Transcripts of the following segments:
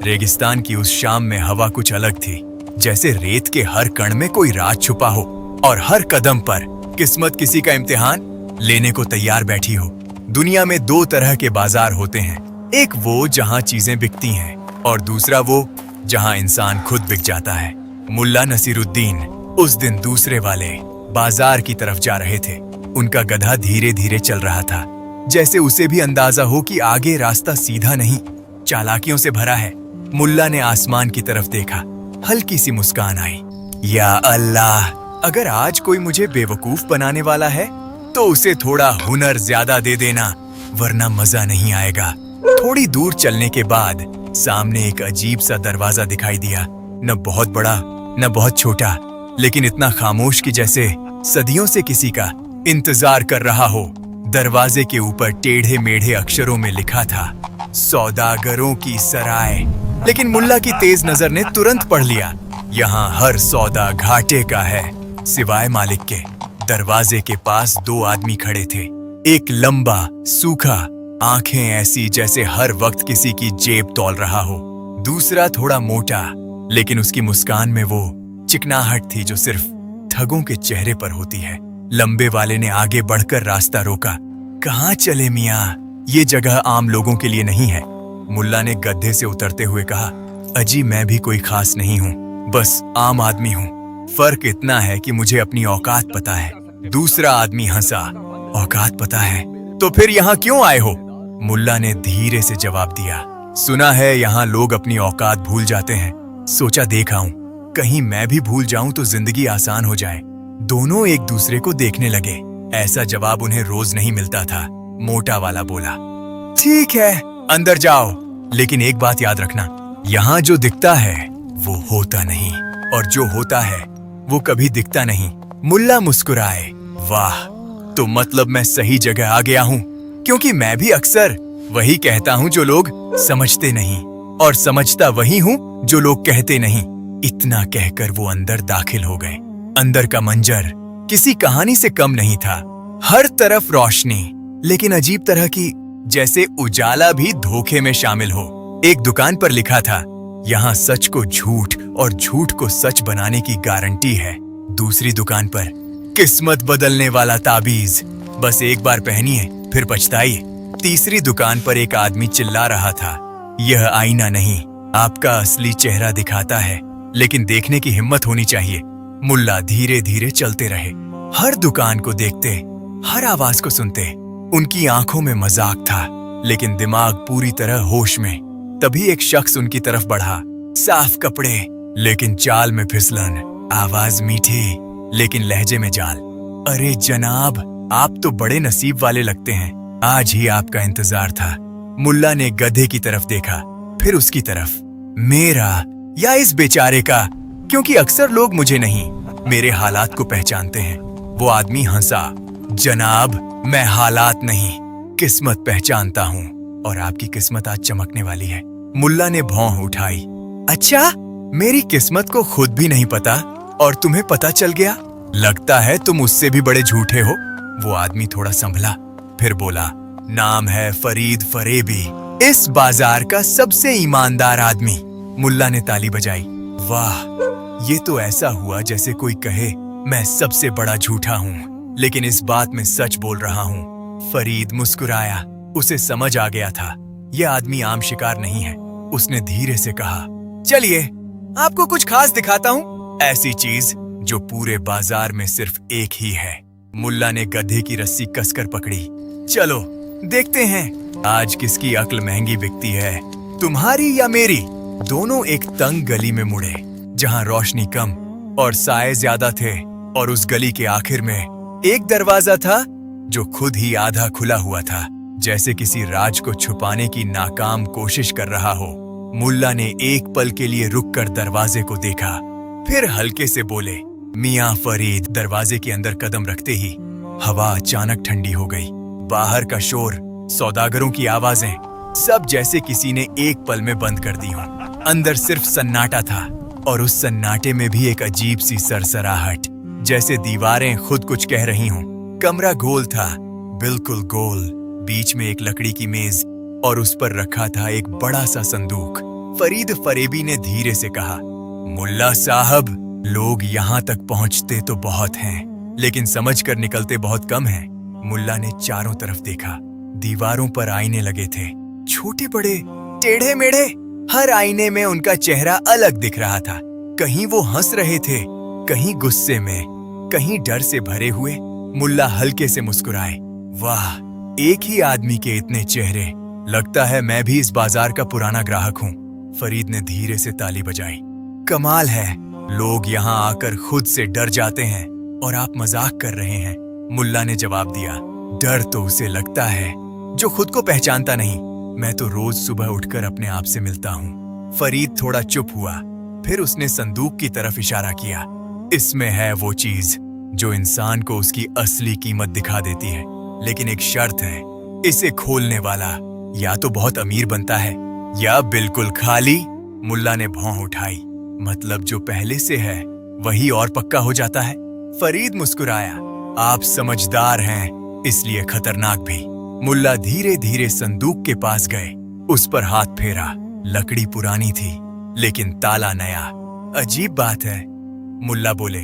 रेगिस्तान की उस शाम में हवा कुछ अलग थी, जैसे रेत के हर कण में कोई राज छुपा हो और हर कदम पर किस्मत किसी का इम्तिहान लेने को तैयार बैठी हो। दुनिया में दो तरह के बाजार होते हैं, एक वो जहां चीजें बिकती हैं और दूसरा वो जहां इंसान खुद बिक जाता है। मुल्ला नसीरुद्दीन उस दिन दूसरे वाले बाजार की तरफ जा रहे थे। उनका गधा धीरे धीरे चल रहा था, जैसे उसे भी अंदाजा हो कि आगे रास्ता सीधा नहीं, चालाकियों से भरा है। मुल्ला ने आसमान की तरफ देखा, हल्की सी मुस्कान आई। या अल्लाह, अगर आज कोई मुझे बेवकूफ बनाने वाला है तो उसे थोड़ा हुनर ज्यादा दे देना, वरना मजा नहीं आएगा। थोड़ी दूर चलने के बाद सामने एक अजीब सा दरवाजा दिखाई दिया, न बहुत बड़ा न बहुत छोटा, लेकिन इतना खामोश कि जैसे सदियों से किसी का इंतजार कर रहा हो। दरवाजे के ऊपर टेढ़े मेढ़े अक्षरों में लिखा था, सौदागरों की सराय। लेकिन मुल्ला की तेज नजर ने तुरंत पढ़ लिया, यहाँ हर सौदा घाटे का है सिवाय मालिक के। दरवाजे के पास दो आदमी खड़े थे, एक लंबा सूखा, आंखें ऐसी जैसे हर वक्त किसी की जेब तौल रहा हो, दूसरा थोड़ा मोटा, लेकिन उसकी मुस्कान में वो चिकनाहट थी जो सिर्फ ठगों के चेहरे पर होती है। लंबे वाले ने आगे बढ़कर रास्ता रोका। कहाँ चले मियाँ, ये जगह आम लोगों के लिए नहीं है। मुल्ला ने गड्ढे से उतरते हुए कहा, अजी मैं भी कोई खास नहीं हूँ, बस आम आदमी हूँ। फर्क इतना है कि मुझे अपनी औकात पता है। दूसरा आदमी हंसा, औकात पता है तो फिर यहाँ क्यों आए हो? मुल्ला ने धीरे से जवाब दिया, सुना है यहाँ लोग अपनी औकात भूल जाते हैं, सोचा देख आऊं, कहीं मैं भी भूल जाऊं तो जिंदगी आसान हो जाए। दोनों एक दूसरे को देखने लगे। ऐसा जवाब उन्हें रोज नहीं मिलता था। मोटा वाला बोला, ठीक है अंदर जाओ, लेकिन एक बात याद रखना, यहाँ जो दिखता है वो होता नहीं, और जो होता है वो कभी दिखता नहीं। मुल्ला मुस्कुराए, वाह, तो मतलब मैं सही जगह आ गया हूँ, क्योंकि मैं भी अक्सर वही कहता हूँ जो लोग समझते नहीं, और समझता वही हूँ जो लोग कहते नहीं। इतना कहकर वो अंदर दाखिल हो गए। अंदर का मंजर किसी कहानी से कम नहीं था। हर तरफ रोशनी, लेकिन अजीब तरह की, जैसे उजाला भी धोखे में शामिल हो। एक दुकान पर लिखा था, यहाँ सच को झूठ और झूठ को सच बनाने की गारंटी है। दूसरी दुकान पर, किस्मत बदलने वाला ताबीज, बस एक बार पहनिए फिर पछताइए। तीसरी दुकान पर एक आदमी चिल्ला रहा था, यह आईना नहीं, आपका असली चेहरा दिखाता है, लेकिन देखने की हिम्मत होनी चाहिए। मुल्ला धीरे धीरे चलते रहे, हर दुकान को देखते, हर आवाज को सुनते। उनकी आंखों में मजाक था, लेकिन दिमाग पूरी तरह होश में। तभी एक शख्स उनकी तरफ बढ़ा, साफ कपड़े लेकिन चाल में फिसलन, आवाज मीठी लेकिन लहजे में जाल। अरे जनाब, आप तो बड़े नसीब वाले लगते हैं, आज ही आपका इंतजार था। मुल्ला ने गधे की तरफ देखा, फिर उसकी तरफ। मेरा या इस बेचारे का, क्योंकि अक्सर लोग मुझे नहीं, मेरे हालात को पहचानते हैं। वो आदमी हंसा, जनाब मैं हालात नहीं, किस्मत पहचानता हूँ, और आपकी किस्मत आज चमकने वाली है। मुल्ला ने भौं उठाई, अच्छा, मेरी किस्मत को खुद भी नहीं पता और तुम्हें पता चल गया? लगता है तुम उससे भी बड़े झूठे हो। वो आदमी थोड़ा संभला, फिर बोला, नाम है फरीद फरेबी, इस बाजार का सबसे ईमानदार आदमी। मुल्ला ने ताली बजाई, वाह, ये तो ऐसा हुआ जैसे कोई कहे मैं सबसे बड़ा झूठा हूँ, लेकिन इस बात में सच बोल रहा हूँ। फरीद मुस्कुराया, उसे समझ आ गया था यह आदमी आम शिकार नहीं है। उसने धीरे से कहा, चलिए आपको कुछ खास दिखाता हूँ, ऐसी चीज जो पूरे बाजार में सिर्फ एक ही है। मुल्ला ने गधे की रस्सी कसकर पकड़ी, चलो देखते हैं आज किसकी अक्ल महंगी बिकती है, तुम्हारी या मेरी। दोनों एक तंग गली में मुड़े, जहां रोशनी कम और साए ज्यादा थे, और उस गली के आखिर में एक दरवाजा था जो खुद ही आधा खुला हुआ था, जैसे किसी राज को छुपाने की नाकाम कोशिश कर रहा हो। मुल्ला ने एक पल के लिए रुककर दरवाजे को देखा, फिर हल्के से बोले, मियां फरीद। दरवाजे के अंदर कदम रखते ही हवा अचानक ठंडी हो गई। बाहर का शोर, सौदागरों की आवाजें, सब जैसे किसी ने एक पल में बंद कर दी हो। अंदर सिर्फ सन्नाटा था, और उस सन्नाटे में भी एक अजीब सी सरसराहट, जैसे दीवारें खुद कुछ कह रही हों। कमरा गोल था, बिल्कुल गोल। बीच में एक लकड़ी की मेज, और उस पर रखा था एक बड़ा सा संदूक। फरीद फरेबी ने धीरे से कहा, मुल्ला साहब, लोग यहाँ तक पहुँचते तो बहुत हैं, लेकिन समझ कर निकलते बहुत कम हैं। मुल्ला ने चारों तरफ देखा। दीवारों पर आईने लगे थे, छोटे बड़े, टेढ़े मेढ़े। हर आईने में उनका चेहरा अलग दिख रहा था। कहीं वो हंस रहे थे, कहीं गुस्से में, कहीं डर से भरे हुए। मुल्ला हल्के से मुस्कुराए। वाह, एक ही आदमी के इतने चेहरे। लगता है मैं भी इस बाजार का पुराना ग्राहक हूँ। फरीद ने धीरे से ताली बजाई। कमाल है, लोग यहाँ आकर खुद से डर जाते हैं और आप मजाक कर रहे हैं। मुल्ला ने जवाब दिया, डर तो उसे लगता है जो खुद को पहचानता नहीं। मैं तो रोज सुबह उठकर अपने आप से मिलता हूँ। फरीद थोड़ा चुप हुआ, फिर उसने संदूक की तरफ इशारा किया। इसमें है वो चीज जो इंसान को उसकी असली कीमत दिखा देती है, लेकिन एक शर्त है, इसे खोलने वाला या तो बहुत अमीर बनता है या बिल्कुल खाली। मुल्ला ने भौं उठाई। मतलब जो पहले से है वही और पक्का हो जाता है। फरीद मुस्कुराया। आप समझदार हैं, इसलिए खतरनाक भी। मुल्ला धीरे धीरे संदूक के पास गए, उस पर हाथ फेरा। लकड़ी पुरानी थी, लेकिन ताला नया। अजीब बात है, मुल्ला बोले।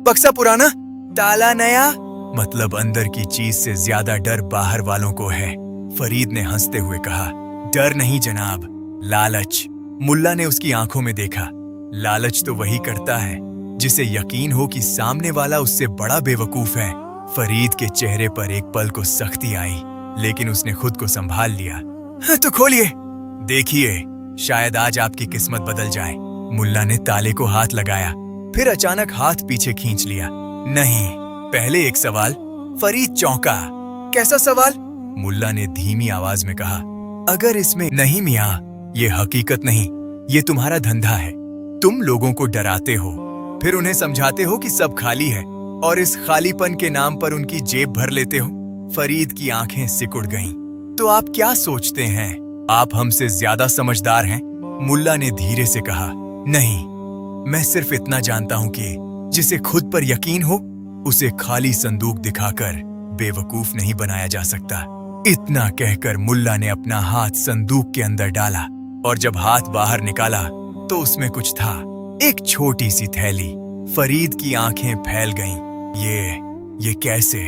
बक्सा पुराना, ताला नया, मतलब अंदर की चीज से ज्यादा डर बाहर वालों को है। फरीद ने हंसते हुए कहा, डर नहीं जनाब, लालच। मुल्ला ने उसकी आंखों में देखा। लालच तो वही करता है जिसे यकीन हो कि सामने वाला उससे बड़ा बेवकूफ है। फरीद के चेहरे पर एक पल को सख्ती आई, लेकिन उसने खुद को संभाल लिया। हाँ, तो खोलिए, देखिए, शायद आज आपकी किस्मत बदल जाए। मुल्ला ने ताले को हाथ लगाया, फिर अचानक हाथ पीछे खींच लिया। नहीं, पहले एक सवाल। फरीद चौंका। कैसा सवाल? मुल्ला ने धीमी आवाज में कहा, अगर इसमें नहीं मियां, ये हकीकत नहीं, ये तुम्हारा धंधा है। तुम लोगों को डराते हो, फिर उन्हें समझाते हो कि सब खाली है, और इस खालीपन के नाम पर उनकी जेब भर लेते हो। फरीद की आंखें सिकुड़ गईं। तो आप क्या सोचते हैं, आप हमसे ज्यादा समझदार हैं? मुल्ला ने धीरे से कहा, नहीं, मैं सिर्फ इतना जानता हूं कि जिसे खुद पर यकीन हो, उसे खाली संदूक दिखाकर बेवकूफ नहीं बनाया जा सकता। इतना कहकर मुल्ला ने अपना हाथ संदूक के अंदर डाला, और जब हाथ बाहर निकाला तो उसमें कुछ था, एक छोटी सी थैली। फरीद की आंखें फैल गईं। ये कैसे?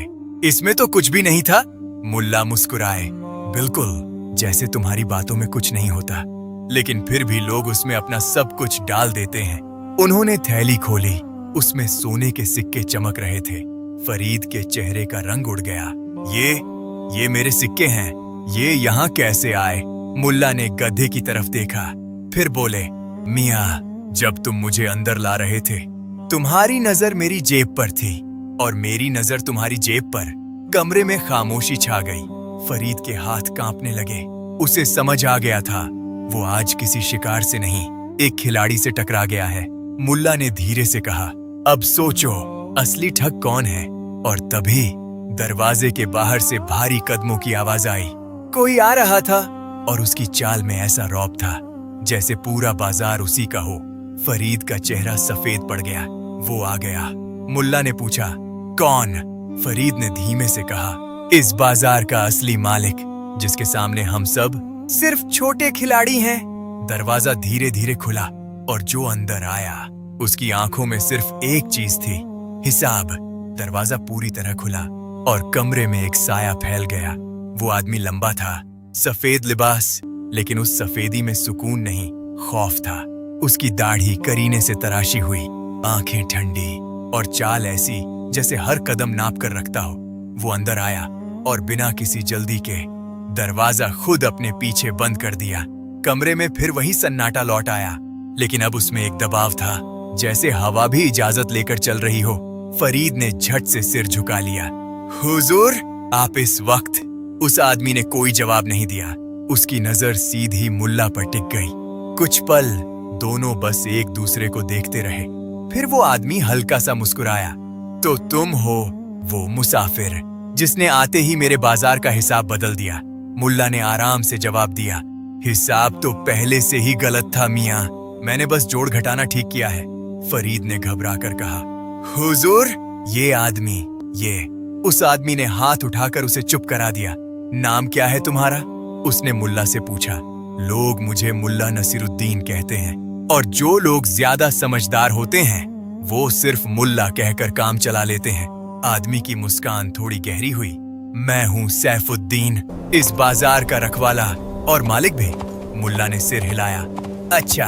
इसमें तो कुछ भी नहीं था। मुल्ला मुस्कुराए। बिल्कुल, जैसे तुम्हारी बातों में कुछ नहीं होता, लेकिन फिर भी लोग उसमें अपना सब कुछ डाल देते हैं। उन्होंने थैली खोली, उसमें सोने के सिक्के चमक रहे थे। फरीद के चेहरे का रंग उड़ गया। ये मेरे सिक्के हैं, ये यहाँ कैसे आए? मुल्ला ने गधे की तरफ देखा, फिर बोले, मियाँ, जब तुम मुझे अंदर ला रहे थे, तुम्हारी नजर मेरी जेब पर थी और मेरी नजर तुम्हारी जेब पर। कमरे में खामोशी छा गई। फरीद के हाथ कांपने लगे। उसे समझ आ गया था, वो आज किसी शिकार से नहीं, एक खिलाड़ी से टकरा गया है। मुल्ला ने धीरे से कहा, अब सोचो, असली ठग कौन है? और तभी दरवाजे के बाहर से भारी कदमों की आवाज आई। कोई आ रहा था, और उसकी चाल में ऐसा रौब था जैसे पूरा बाजार उसी का हो। फरीद का चेहरा सफेद पड़ गया। वो आ गया। मुल्ला ने पूछा, कौन? फरीद ने धीमे से कहा, इस बाजार का असली मालिक, जिसके सामने हम सब सिर्फ छोटे खिलाड़ी हैं। दरवाजा धीरे धीरे खुला, और जो अंदर आया उसकी आंखों में सिर्फ एक चीज थी, हिसाब। दरवाजा पूरी तरह खुला और कमरे में एक साया फैल गया। वो आदमी लंबा था, सफेद लिबास, लेकिन उस सफेदी में सुकून नहीं, खौफ था। उसकी दाढ़ी करीने से तराशी हुई, आंखें ठंडी, और चाल ऐसी जैसे हर कदम नाप कर रखता हो। वो अंदर आया और बिना किसी जल्दी के दरवाजा खुद अपने पीछे बंद कर दिया। कमरे में फिर वही सन्नाटा लौट आया, लेकिन अब उसमें एक दबाव था, जैसे हवा भी इजाजत लेकर चल रही हो। फरीद ने झट से सिर झुका लिया। हुजूर, आप इस वक्त? उस आदमी ने कोई जवाब नहीं दिया। उसकी नजर सीधी मुल्ला पर टिक गई। कुछ पल दोनों बस एक दूसरे को देखते रहे। फिर वो आदमी हल्का सा मुस्कुराया। तो तुम हो वो मुसाफिर जिसने आते ही मेरे बाजार का हिसाब बदल दिया। मुल्ला ने आराम से जवाब दिया, हिसाब तो पहले से ही गलत था मियाँ, मैंने बस जोड़ घटाना ठीक किया है। फरीद ने घबरा कर कहा, हुजूर, ये आदमी, ये। उस आदमी ने हाथ उठाकर उसे चुप करा दिया। नाम क्या है तुम्हारा? उसने मुल्ला से पूछा। लोग मुझे मुल्ला नसीरुद्दीन कहते हैं और जो लोग ज्यादा समझदार होते हैं वो सिर्फ मुल्ला कहकर काम चला लेते हैं। आदमी की मुस्कान थोड़ी गहरी हुई। मैं हूँ सैफुद्दीन, इस बाजार का रखवाला और मालिक भी। मुल्ला ने सिर हिलाया। अच्छा,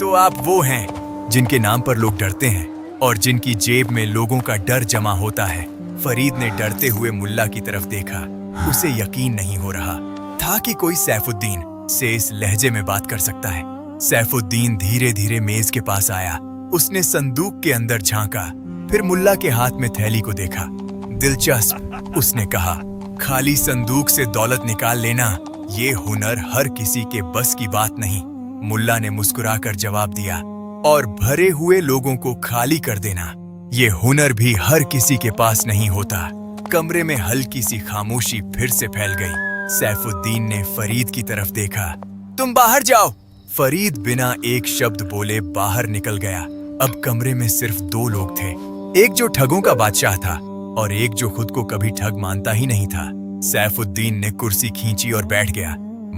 तो आप वो हैं जिनके नाम पर लोग डरते हैं और जिनकी जेब में लोगों का डर जमा होता है। फरीद ने डरते हुए मुल्ला की तरफ देखा। उसे यकीन नहीं हो रहा था कि कोई सैफुद्दीन से इस लहजे में बात कर सकता है। सैफुद्दीन धीरे धीरे मेज के पास आया। उसने संदूक के अंदर झांका, फिर मुल्ला के हाथ में थैली को देखा। दिलचस्प, उसने कहा। खाली संदूक से दौलत निकाल लेना, ये हुनर हर किसी के बस की बात नहीं। मुल्ला ने मुस्कुराकर जवाब दिया। और भरे हुए लोगों को खाली कर देना, ये हुनर भी हर किसी के पास नहीं होता। कमरे में हल्की सी खामोशी फिर से फैल गई। सैफुद्दीन ने फरीद की तरफ देखा। तुम बाहर जाओ। फरीद बिना एक शब्द बोले बाहर निकल गया। अब कमरे में सिर्फ दो लोग थे, एक जो ठगों का बादशाह था और एक जो खुद को कभी ठग मानता ही नहीं था। सैफुद्दीन ने कुर्सी खींची और बैठ गया।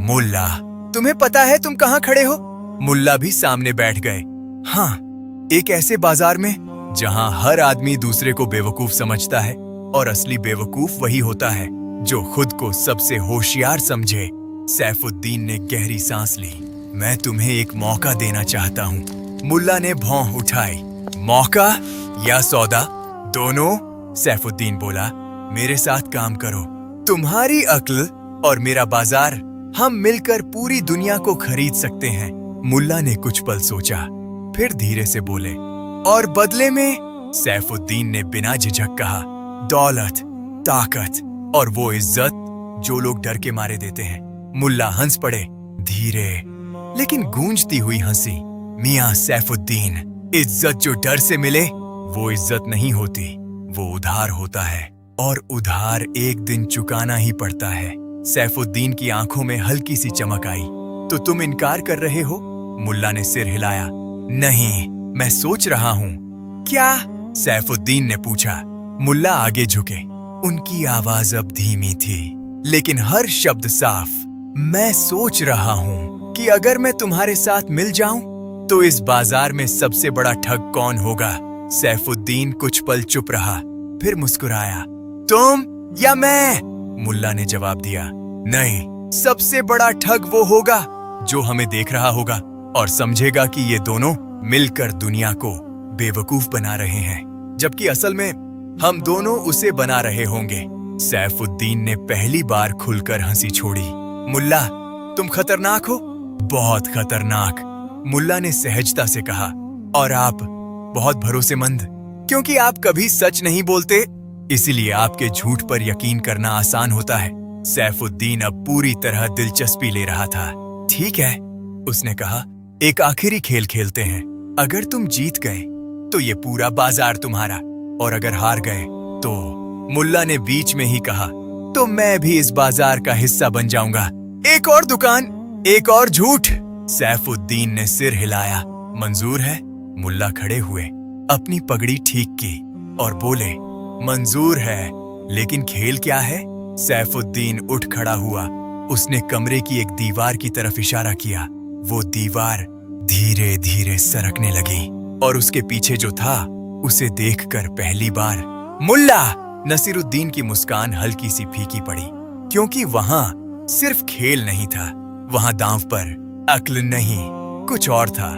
मुल्ला, तुम्हें पता है तुम कहाँ खड़े हो? मुल्ला भी सामने बैठ गए। हाँ, एक ऐसे बाजार में जहाँ हर आदमी दूसरे को बेवकूफ समझता है और असली बेवकूफ वही होता है जो खुद को सबसे होशियार समझे। सैफुद्दीन ने गहरी सांस ली। मैं तुम्हें एक मौका देना चाहता हूँ। मुल्ला ने भौं उठाई। मौका या सौदा? दोनों? सैफुद्दीन बोला। मेरे साथ काम करो। तुम्हारी अक्ल और मेरा बाजार, हम मिलकर पूरी दुनिया को खरीद सकते हैं। मुल्ला ने कुछ पल सोचा, फिर धीरे से बोले। और बदले में? सैफुद्दीन ने बिना झिझक कहा। दौलत, ताकत और वो इज्जत जो लोग डर के मारे देते हैं। मुल्ला हंस पड़े, धीरे लेकिन गूंजती हुई हंसी। मियां सैफुद्दीन, इज्जत जो डर से मिले वो इज्जत नहीं होती, वो उधार होता है और उधार एक दिन चुकाना ही पड़ता है। सैफुद्दीन की आंखों में हल्की सी चमक आई। तो तुम इनकार कर रहे हो? मुल्ला ने सिर हिलाया। नहीं, मैं सोच रहा हूँ। क्या? सैफुद्दीन ने पूछा। मुल्ला आगे झुके। उनकी आवाज अब धीमी थी लेकिन हर शब्द साफ। मैं सोच रहा हूँ कि अगर मैं तुम्हारे साथ मिल जाऊं तो इस बाजार में सबसे बड़ा ठग कौन होगा? सैफुद्दीन कुछ पल चुप रहा, फिर मुस्कुराया। तुम या मैं? मुल्ला ने जवाब दिया। नहीं, सबसे बड़ा ठग वो होगा जो हमें देख रहा होगा और समझेगा कि ये दोनों मिलकर दुनिया को बेवकूफ बना रहे हैं, जबकि असल में हम दोनों उसे बना रहे होंगे। सैफुद्दीन ने पहली बार खुलकर हंसी छोड़ी। मुल्ला, तुम खतरनाक हो। बहुत खतरनाक, मुल्ला ने सहजता से कहा। और आप बहुत भरोसेमंद, क्योंकि आप कभी सच नहीं बोलते, इसीलिए आपके झूठ पर यकीन करना आसान होता है। सैफुद्दीन अब पूरी तरह दिलचस्पी ले रहा था। ठीक है, उसने कहा, एक आखिरी खेल खेलते हैं। अगर तुम जीत गए तो ये पूरा बाजार तुम्हारा, और अगर हार गए तो? मुल्ला ने बीच में ही कहा, तो मैं भी इस बाजार का हिस्सा बन जाऊंगा। एक और दुकान, एक और झूठ। सैफुद्दीन ने सिर हिलाया। मंजूर है? मुल्ला खड़े हुए, अपनी पगड़ी ठीक की और बोले, मंजूर है, लेकिन खेल क्या है? सैफुद्दीन उठ खड़ा हुआ। उसने कमरे की एक दीवार की तरफ इशारा किया। वो दीवार धीरे धीरे सरकने लगी और उसके पीछे जो था उसे देखकर पहली बार मुल्ला नसीरुद्दीन की मुस्कान हल्की सी फीकी पड़ी, क्योंकि वहां सिर्फ खेल नहीं था, वहां दांव पर अक्ल नहीं, कुछ और था।